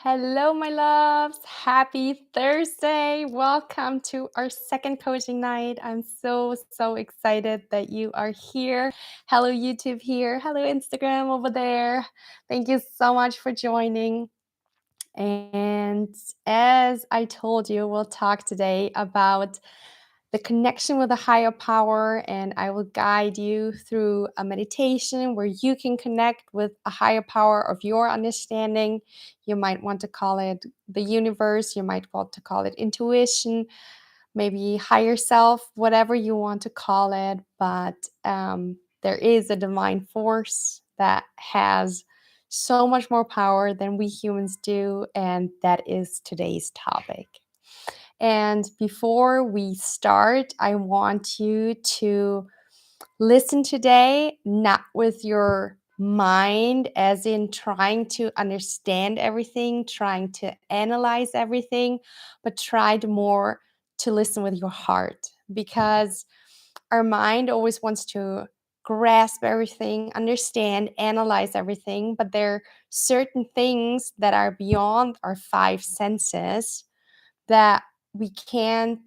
Hello, my loves. Happy Thursday. Welcome to our second coaching night. I'm so excited that you are here. Hello, YouTube here. Hello, Instagram over there. Thank you so much for joining. And as I told you, we'll talk today about the connection with a higher power, and I will guide you through a meditation where you can connect with a higher power of your understanding. You might want to call it the universe, you might want to call it intuition, maybe higher self, whatever you want to call it. But there is a divine force that has so much more power than we humans do, and that is today's topic. And before we start, I want you to listen today, not with your mind, as in trying to understand everything, trying to analyze everything, but try to listen with your heart, because our mind always wants to grasp everything, understand, analyze everything, but there are certain things that are beyond our five senses that we can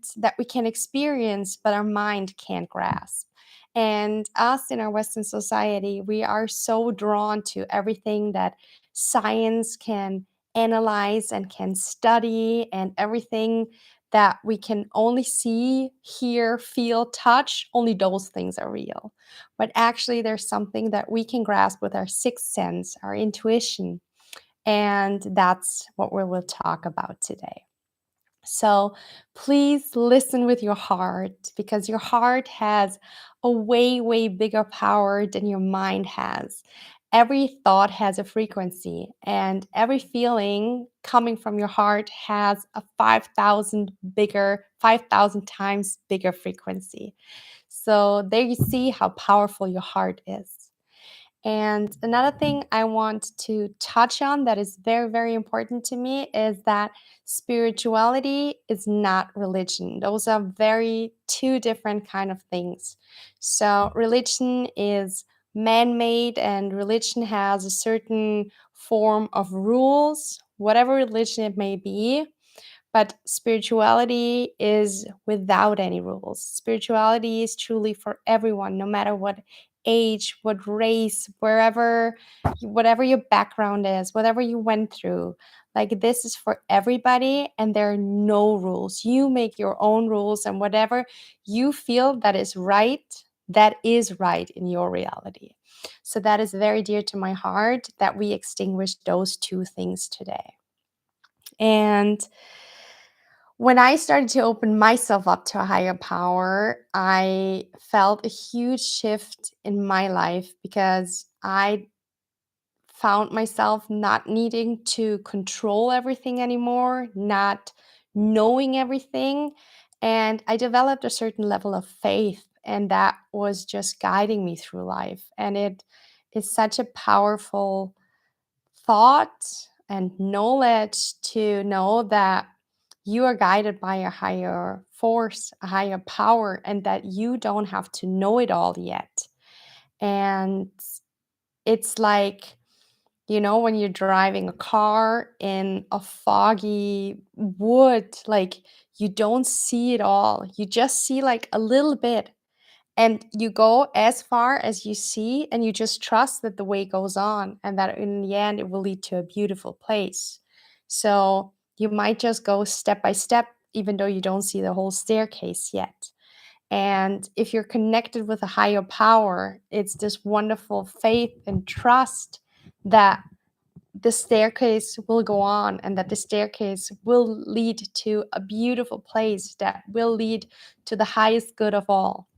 experience, but our mind can't grasp. And us in our Western society, we are so drawn to everything that science can analyze and can study, and everything that we can only see, hear, feel, touch. Only those things are real. But actually, there's something that we can grasp with our sixth sense, our intuition. And that's what we will talk about today. So please listen with your heart, because your heart has a way bigger power than your mind has. Every thought has a frequency, and every feeling coming from your heart has a 5,000 times bigger frequency. So there you see how powerful your heart is. And another thing I want to touch on that is very important to me is that spirituality is not religion. Those are very two different kind of things. So religion is man-made, and religion has a certain form of rules, whatever religion it may be. But spirituality is without any rules. Spirituality is truly for everyone, no matter what age, what race, whatever your background is, whatever you went through. Like, this is for everybody, and there are no rules. You make your own rules, and whatever you feel that is right in your reality. So that is very dear to my heart, that we extinguish those two things today. And when I started to open myself up to a higher power, I felt a huge shift in my life, because I found myself not needing to control everything anymore, not knowing everything. And I developed a certain level of faith, and that was just guiding me through life. And it is such a powerful thought and knowledge to know that you are guided by a higher force, a higher power, and that you don't have to know it all yet. And it's like, when you're driving a car in a foggy wood, like, you don't see it all. You just see like a little bit, and you go as far as you see, and you just trust that the way goes on, and that in the end it will lead to a beautiful place. So you might just go step by step, even though you don't see the whole staircase yet. And if you're connected with a higher power, it's this wonderful faith and trust that the staircase will go on, and that the staircase will lead to a beautiful place that will lead to the highest good of all.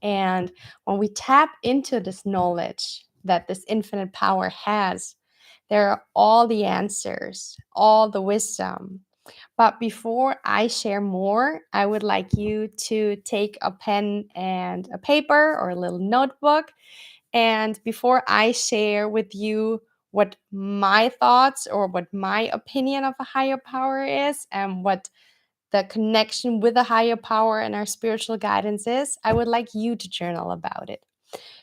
And when we tap into this knowledge that this infinite power has, there are all the answers, all the wisdom. But before I share more, I would like you to take a pen and a paper or a little notebook. And before I share with you what my thoughts or what my opinion of a higher power is, and what the connection with a higher power and our spiritual guidance is, I would like you to journal about it.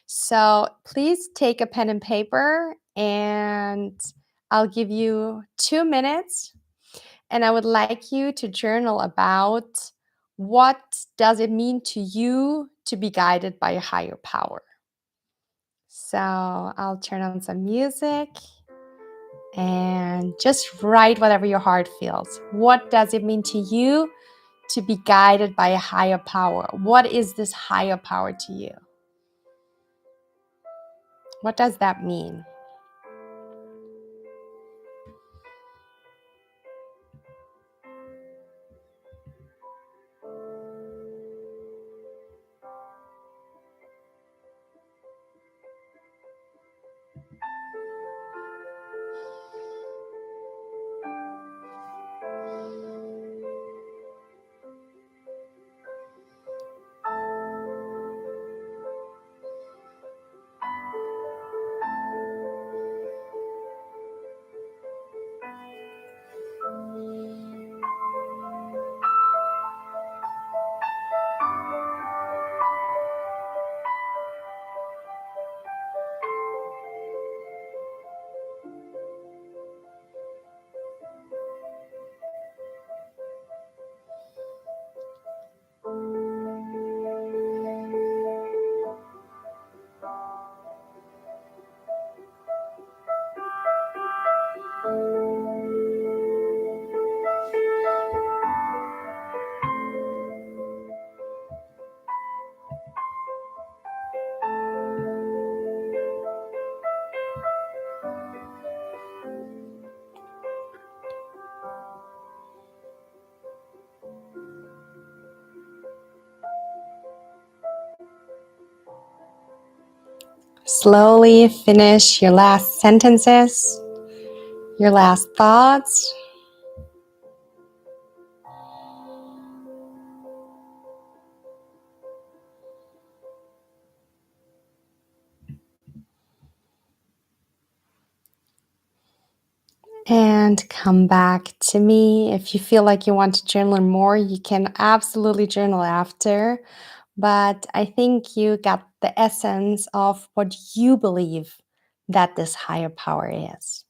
So please take a pen and paper, and I'll give you 2 minutes, and I would like you to journal about what does it mean to you to be guided by a higher power. So I'll turn on some music and just write whatever your heart feels. What does it mean to you to be guided by a higher power? What is this higher power to you? What does that mean? Slowly finish your last sentences, your last thoughts. And come back to me. If you feel like you want to journal more, you can absolutely journal after. But I think you got the essence of what you believe that this higher power is.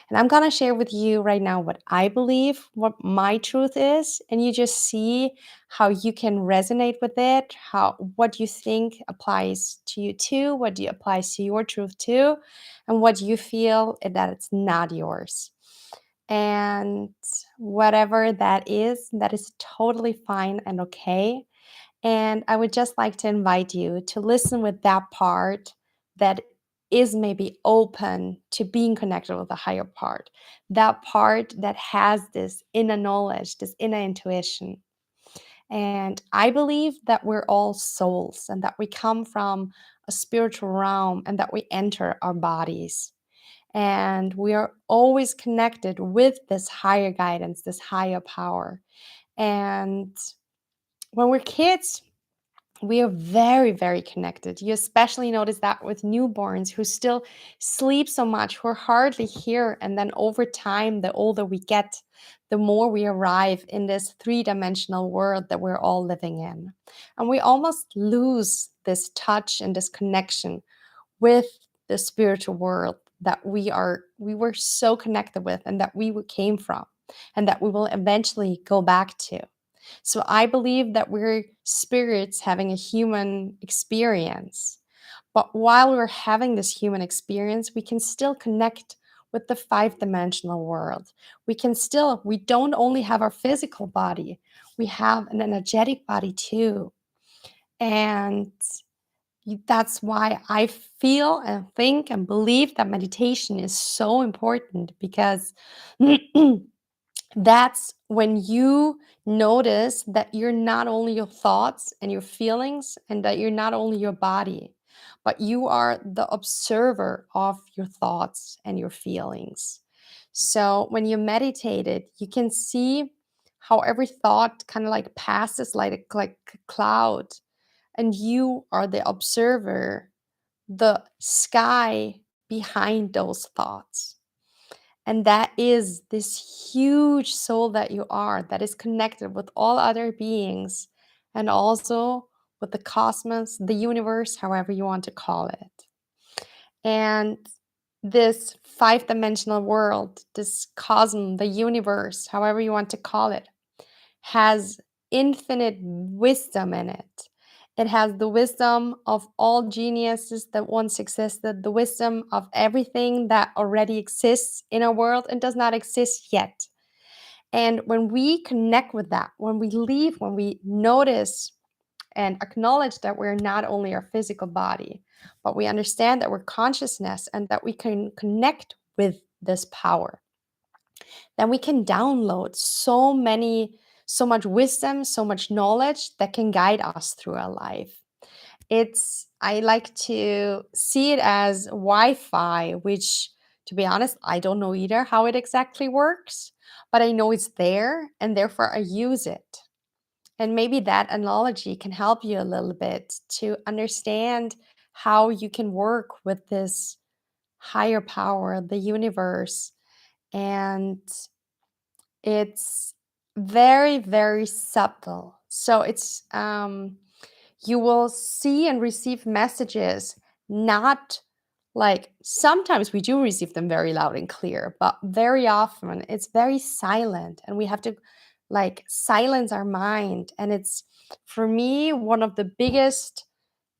And I'm going to share with you right now what I believe, what my truth is, and you just see how you can resonate with it, how what you think applies to you too, what you applies to your truth too, and what you feel that it's not yours. And whatever that is totally fine and okay. And I would just like to invite you to listen with that part that is maybe open to being connected with a higher part, that part that has this inner knowledge, this inner intuition. And I believe that we're all souls and that we come from a spiritual realm and that we enter our bodies. And we are always connected with this higher guidance, this higher power. And when we're kids, we are very, very connected. You especially notice that with newborns who still sleep so much, who are hardly here. And then over time, the older we get, the more we arrive in this three-dimensional world that we're all living in. And we almost lose this touch and this connection with the spiritual world that we were so connected with and that we came from and that we will eventually go back to. So I believe that we're spirits having a human experience. But while we're having this human experience, we can still connect with the five-dimensional world. We don't only have our physical body, we have an energetic body too. And that's why I feel and think and believe that meditation is so important because that's when you notice that you're not only your thoughts and your feelings and that you're not only your body, but you are the observer of your thoughts and your feelings. So when you meditated, you can see how every thought kind of like passes like a cloud, and you are the observer, the sky behind those thoughts. And that is this huge soul that you are, that is connected with all other beings and also with the cosmos, the universe, however you want to call it. And this five-dimensional world, this cosmos, the universe, however you want to call it, has infinite wisdom in it. It has the wisdom of all geniuses that once existed, the wisdom of everything that already exists in our world and does not exist yet. And when we connect with that, when we leave, when we notice and acknowledge that we're not only our physical body, but we understand that we're consciousness and that we can connect with this power, then we can download so much wisdom, so much knowledge that can guide us through our life. I like to see it as Wi-Fi, which, to be honest, I don't know either how it exactly works, but I know it's there and therefore I use it. And maybe that analogy can help you a little bit to understand how you can work with this higher power, the universe. And it's very, very subtle. So you will see and receive messages, not like sometimes we do receive them very loud and clear, but very often it's very silent and we have to like silence our mind. And it's for me one of the biggest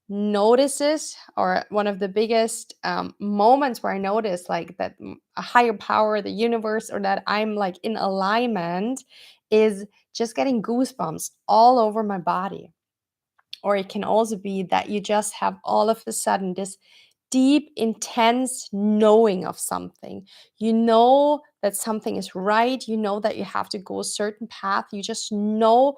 notices or one of the biggest moments where I notice like that a higher power, the universe, or that I'm like in alignment is just getting goosebumps all over my body. Or it can also be that you just have all of a sudden this deep, intense knowing of something. You know that something is right. You know that you have to go a certain path. You just know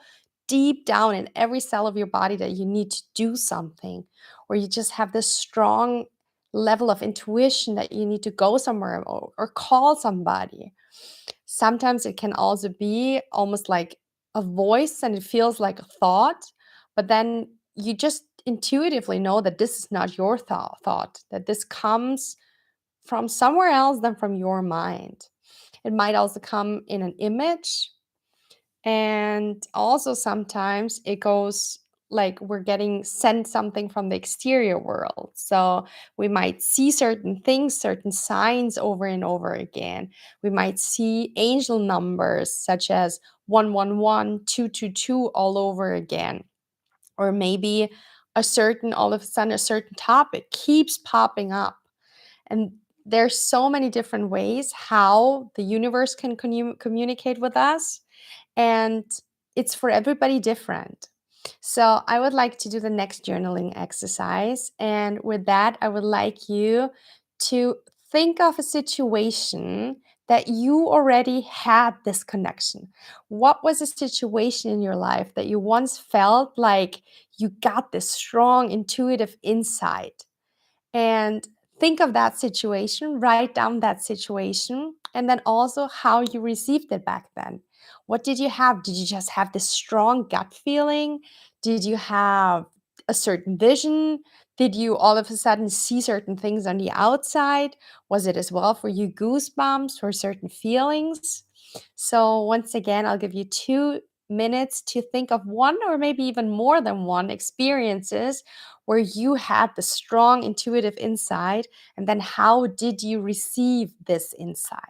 deep down in every cell of your body that you need to do something, or you just have this strong level of intuition that you need to go somewhere or call somebody. Sometimes it can also be almost like a voice and it feels like a thought, but then you just intuitively know that this is not your thought, that this comes from somewhere else than from your mind. It might also come in an image, and also sometimes it goes like we're getting sent something from the exterior world. So we might see certain things, certain signs over and over again. We might see angel numbers such as 111, 222 all over again. Or maybe all of a sudden, a certain topic keeps popping up. And there's so many different ways how the universe can communicate with us, and it's for everybody different. So, I would like to do the next journaling exercise. And with that, I would like you to think of a situation that you already had this connection. What was a situation in your life that you once felt like you got this strong intuitive insight? And think of that situation, write down that situation, and then also how you received it back then. What did you have? Did you just have this strong gut feeling? Did you have a certain vision? Did you all of a sudden see certain things on the outside? Was it as well for you goosebumps or certain feelings? So, once again, I'll give you 2 minutes to think of one or maybe even more than one experiences where you had the strong intuitive insight, and then how did you receive this insight?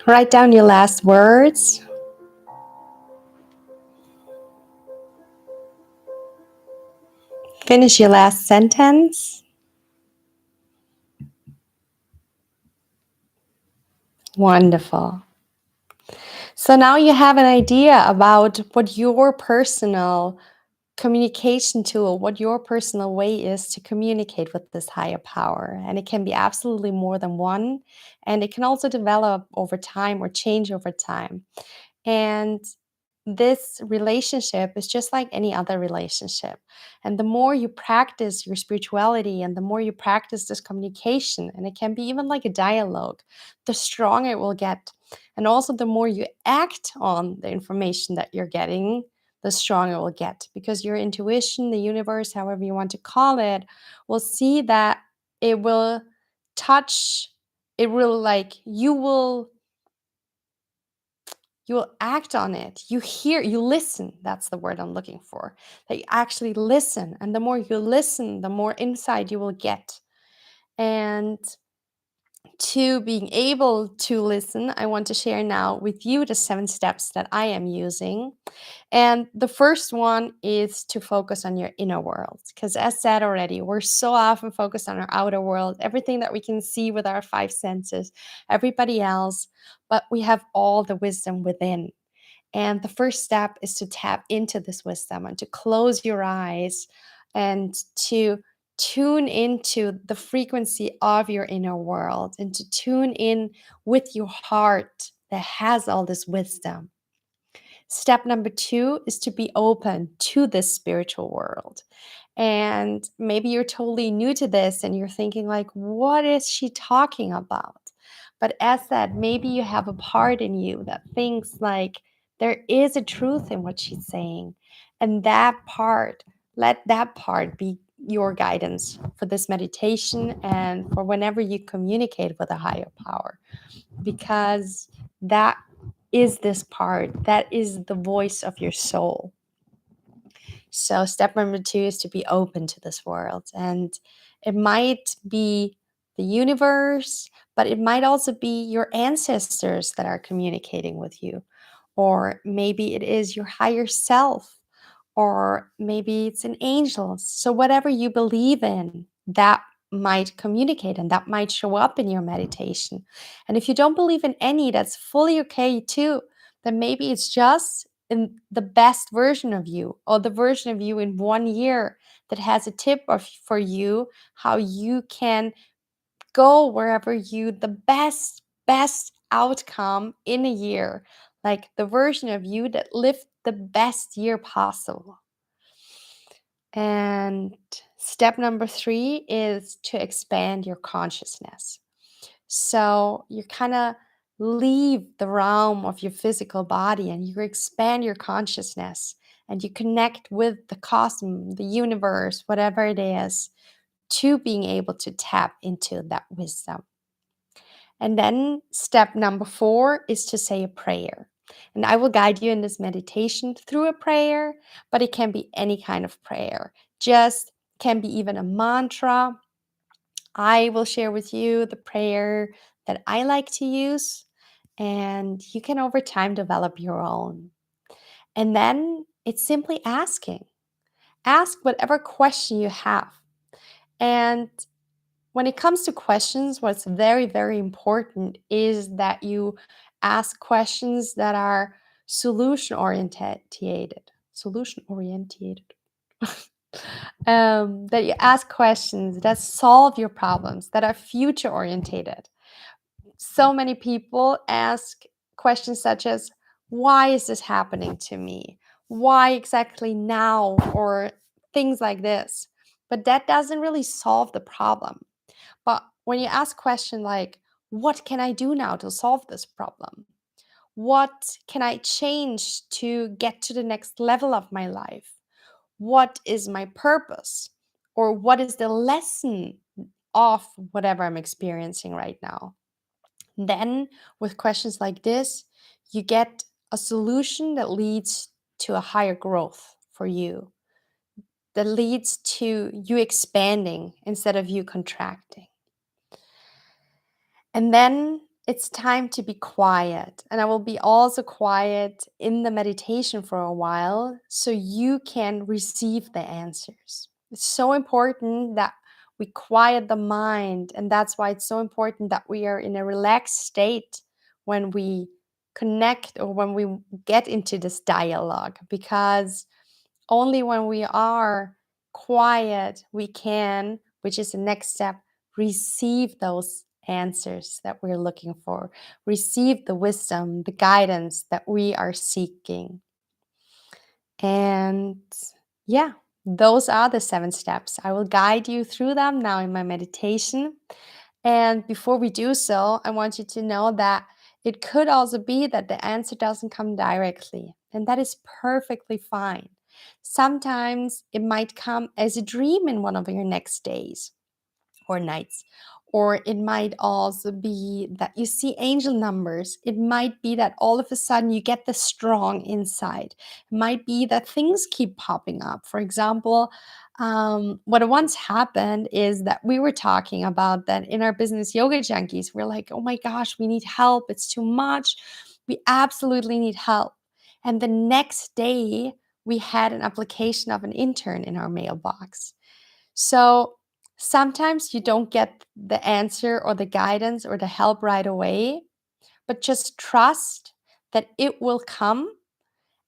Write down your last words. Finish your last sentence. Wonderful. So now you have an idea about what your personal communication tool, what your personal way is to communicate with this higher power. And it can be absolutely more than one. And it can also develop over time or change over time. And this relationship is just like any other relationship. And the more you practice your spirituality and the more you practice this communication, and it can be even like a dialogue, the stronger it will get. And also, the more you act on the information that you're getting, the stronger it will get, because your intuition, the universe, however you want to call it, will see that it will touch, it will like, you will act on it. You hear, you listen. That's the word I'm looking for. That you actually listen. And the more you listen, the more insight you will get. And to being able to listen, I want to share now with you the 7 steps that I am using. And the first one is to focus on your inner world. Because, as said already, we're so often focused on our outer world, everything that we can see with our 5 senses, everybody else, but we have all the wisdom within. And the first step is to tap into this wisdom and to close your eyes and to tune into the frequency of your inner world and to tune in with your heart that has all this wisdom. Step number 2 is to be open to this spiritual world. And maybe you're totally new to this and you're thinking like, what is she talking about? But as said, maybe you have a part in you that thinks like there is a truth in what she's saying. And that part, let that part be your guidance for this meditation and for whenever you communicate with a higher power, because that is this part, that is the voice of your soul. So, step number 2 is to be open to this world. And it might be the universe, but it might also be your ancestors that are communicating with you. Or maybe it is your higher self, or maybe it's an angel. So, whatever you believe in, that might communicate and that might show up in your meditation. And if you don't believe in any, that's fully okay too. Then maybe it's just in the best version of you, or the version of you in 1 year that has a tip for you how you can go wherever you the best outcome in a year, like the version of you that lived the best year possible. And step number 3 is to expand your consciousness. So you kind of leave the realm of your physical body and you expand your consciousness and you connect with the cosmos, the universe, whatever it is, to being able to tap into that wisdom. And then step number 4 is to say a prayer. And I will guide you in this meditation through a prayer, but it can be any kind of prayer. Just can be even a mantra. I will share with you the prayer that I like to use, and you can over time develop your own. And then it's simply asking. Ask whatever question you have. And when it comes to questions, what's very, very important is that you ask questions that are solution orientated. Solution orientated. That you ask questions that solve your problems, that are future orientated. So many people ask questions such as, why is this happening to me? Why exactly now? Or things like this. But that doesn't really solve the problem. But when you ask questions like, what can I do now to solve this problem? What can I change to get to the next level of my life? What is my purpose? Or what is the lesson of whatever I'm experiencing right now? Then, with questions like this, you get a solution that leads to a higher growth for you, that leads to you expanding instead of you contracting. And then it's time to be quiet. And I will be also quiet in the meditation for a while so you can receive the answers. It's so important that we quiet the mind. And that's why it's so important that we are in a relaxed state when we connect or when we get into this dialogue, because only when we are quiet, we can, which is the next step, receive those answers that we're looking for, receive the wisdom, the guidance that we are seeking. And yeah, those are the 7 steps. I will guide you through them now in my meditation. And before we do so, I want you to know that it could also be that the answer doesn't come directly, and that is perfectly fine. Sometimes it might come as a dream in one of your next days or nights. Or it might also be that you see angel numbers. It might be that all of a sudden you get the strong insight. It might be that things keep popping up. For example, what once happened is that we were talking about that in our business Yoga Junkies. We're like, oh my gosh, we need help. It's too much. We absolutely need help. And the next day, we had an application of an intern in our mailbox. So sometimes you don't get the answer or the guidance or the help right away, but just trust that it will come,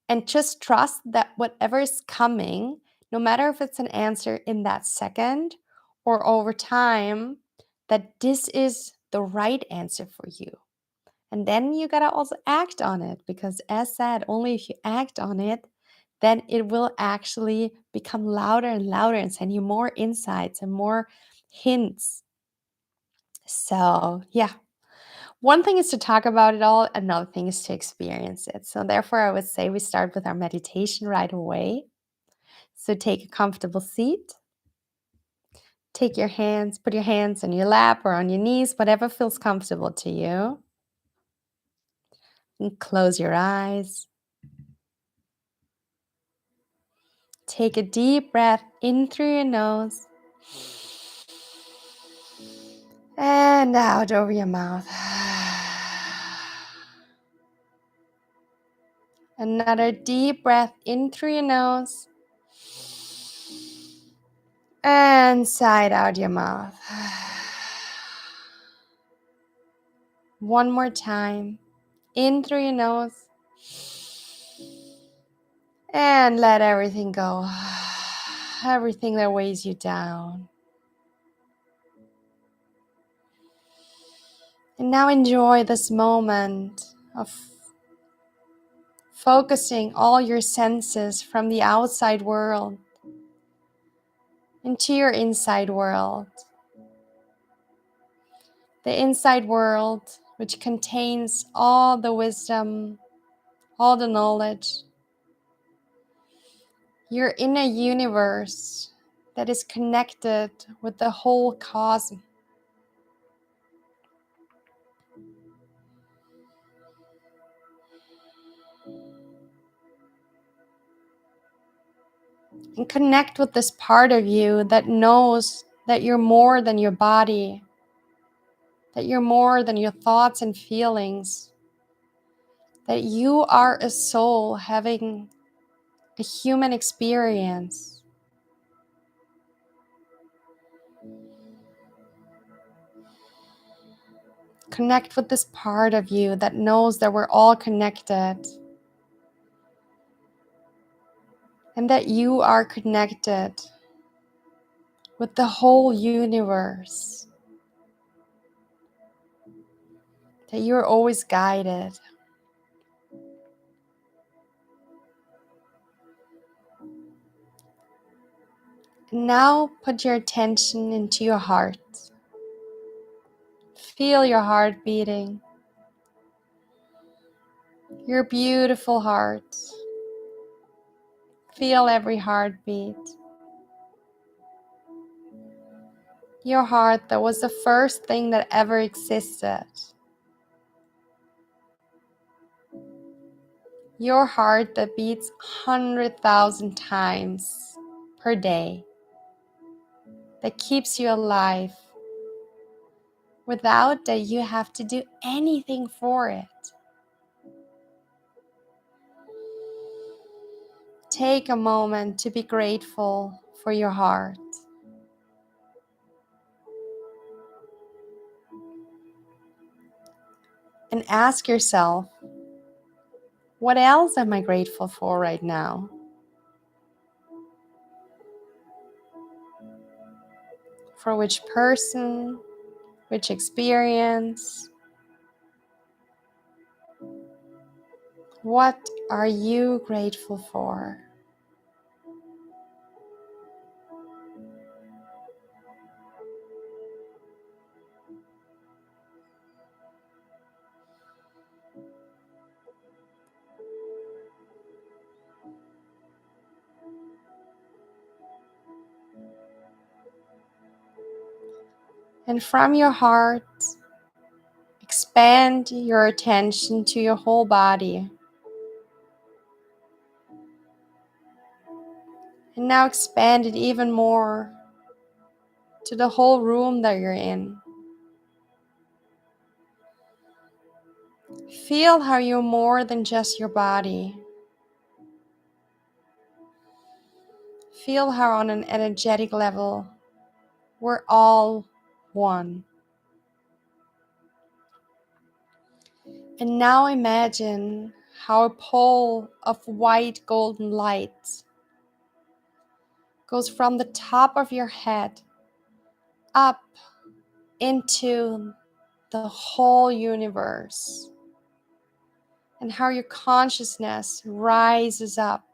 and just trust that whatever is coming, no matter if it's an answer in that second or over time, that this is the right answer for you. And then you got to also act on it, because as said, only if you act on it, then it will actually become louder and louder and send you more insights and more hints. So, yeah. One thing is to talk about it all, another thing is to experience it. So, therefore, I would say we start with our meditation right away. So, take a comfortable seat. Take your hands, put your hands on your lap or on your knees, whatever feels comfortable to you. And close your eyes. Take a deep breath in through your nose and out over your mouth. Another deep breath in through your nose and sigh out your mouth. One more time. In through your nose and let everything go. Everything that weighs you down. And now enjoy this moment of focusing all your senses from the outside world into your inside world. The inside world, which contains all the wisdom, all the knowledge. Your inner universe that is connected with the whole cosmos. And connect with this part of you that knows that you're more than your body, that you're more than your thoughts and feelings, that you are a soul having a human experience. Connect with this part of you that knows that we're all connected and that you are connected with the whole universe, that you're always guided. And now put your attention into your heart. Feel your heart beating. Your beautiful heart. Feel every heartbeat. Your heart that was the first thing that ever existed. Your heart that beats 100,000 times per day. That keeps you alive. without that you have to do anything for it. Take a moment to be grateful for your heart. And ask yourself, what else am I grateful for right now? For which person, which experience? What are you grateful for? And from your heart, expand your attention to your whole body. And now expand it even more to the whole room that you're in. Feel how you're more than just your body. Feel how on an energetic level, we're all one. And now imagine how a pole of white golden light goes from the top of your head up into the whole universe, and how your consciousness rises up.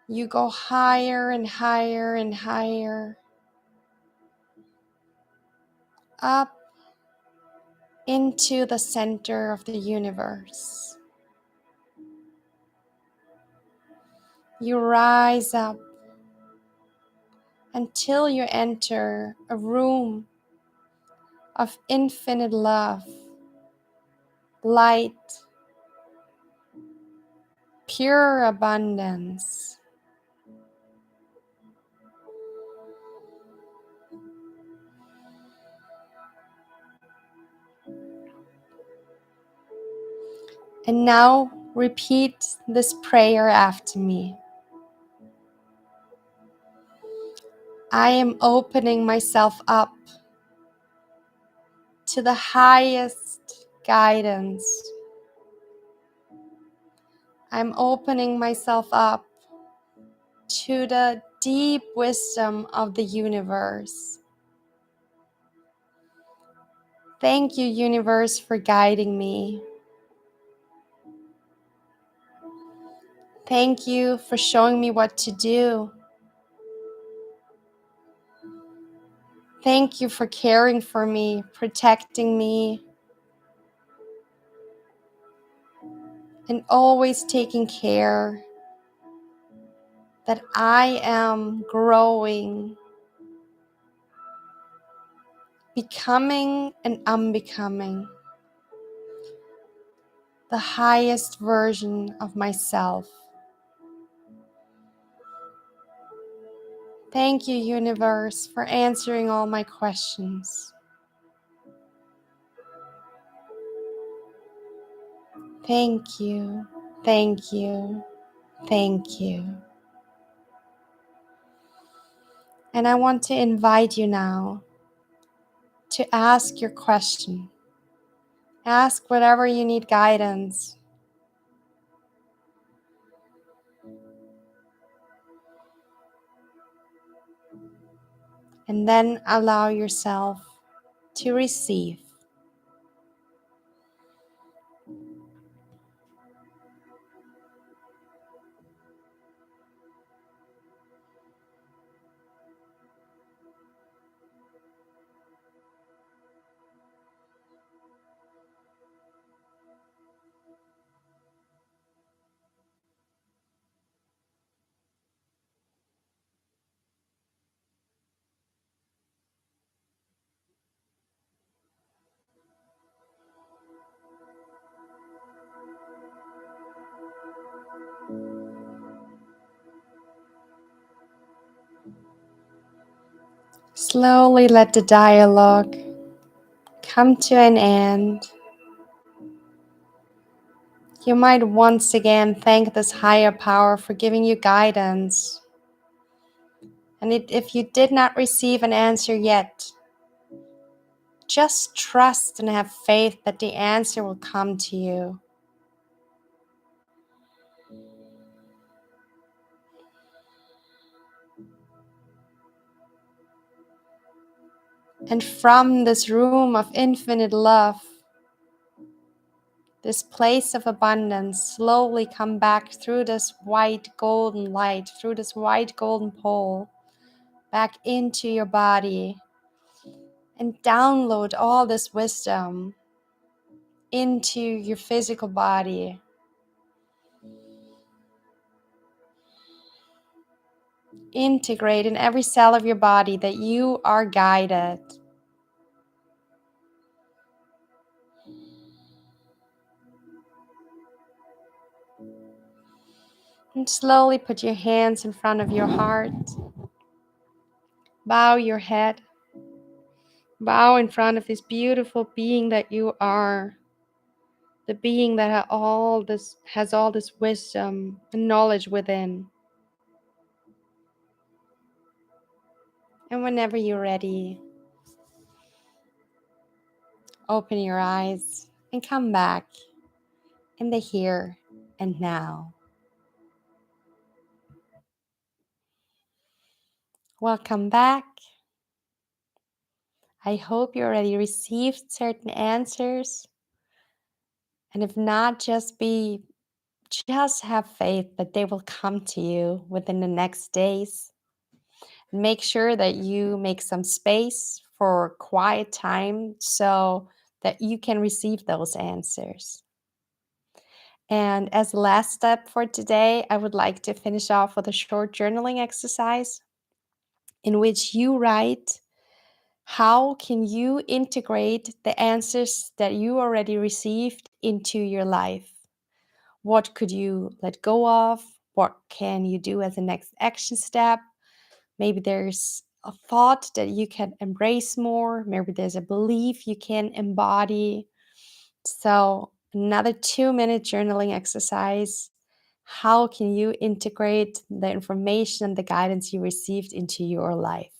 You go higher and higher and higher, up into the center of the universe. You rise up until you enter a room of infinite love, light, pure abundance. And now repeat this prayer after me. I am opening myself up to the highest guidance. I'm opening myself up to the deep wisdom of the universe. Thank you, universe, for guiding me. Thank you for showing me what to do. Thank you for caring for me, protecting me, and always taking care that I am growing, becoming and unbecoming the highest version of myself. Thank you, universe, for answering all my questions. Thank you, thank you, thank you. And I want to invite you now to ask your question. Ask whatever you need guidance. And then allow yourself to receive. Slowly let the dialogue come to an end, you might once again thank this higher power for giving you guidance. And if you did not receive an answer yet, just trust and have faith that the answer will come to you. And from this room of infinite love, this place of abundance, slowly come back through this white golden light, through this white golden pole, back into your body, and download all this wisdom into your physical body. Integrate in every cell of your body that you are guided. And slowly put your hands in front of your heart. Bow your head. Bow in front of this beautiful being that you are. The being that has all this wisdom and knowledge within. And whenever you're ready, open your eyes and come back in the here and now. Welcome back. I hope you already received certain answers. And if not, just have faith that they will come to you within the next days. Make sure that you make some space for quiet time so that you can receive those answers. And as the last step for today, I would like to finish off with a short journaling exercise in which you write how can you integrate the answers that you already received into your life. What could you let go of? What can you do as a next action step? Maybe there's a thought that you can embrace more. Maybe there's a belief you can embody. So, another 2-minute journaling exercise. How can you integrate the information and the guidance you received into your life?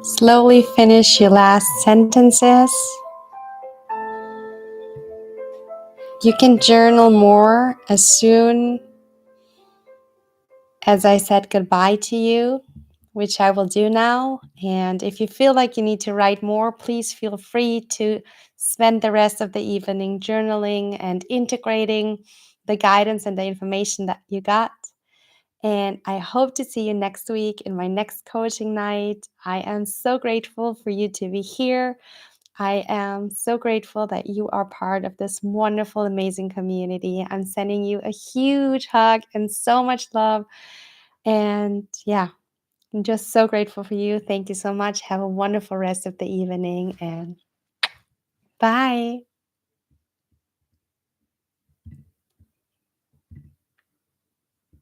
Slowly finish your last sentences. You can journal more as soon as I said goodbye to you, which I will do now. And if you feel like you need to write more, please feel free to spend the rest of the evening journaling and integrating the guidance and the information that you got. And I hope to see you next week in my next coaching night. I am so grateful for you to be here. I am so grateful that you are part of this wonderful, amazing community. I'm sending you a huge hug and so much love. And yeah, I'm just so grateful for you. Thank you so much. Have a wonderful rest of the evening and bye.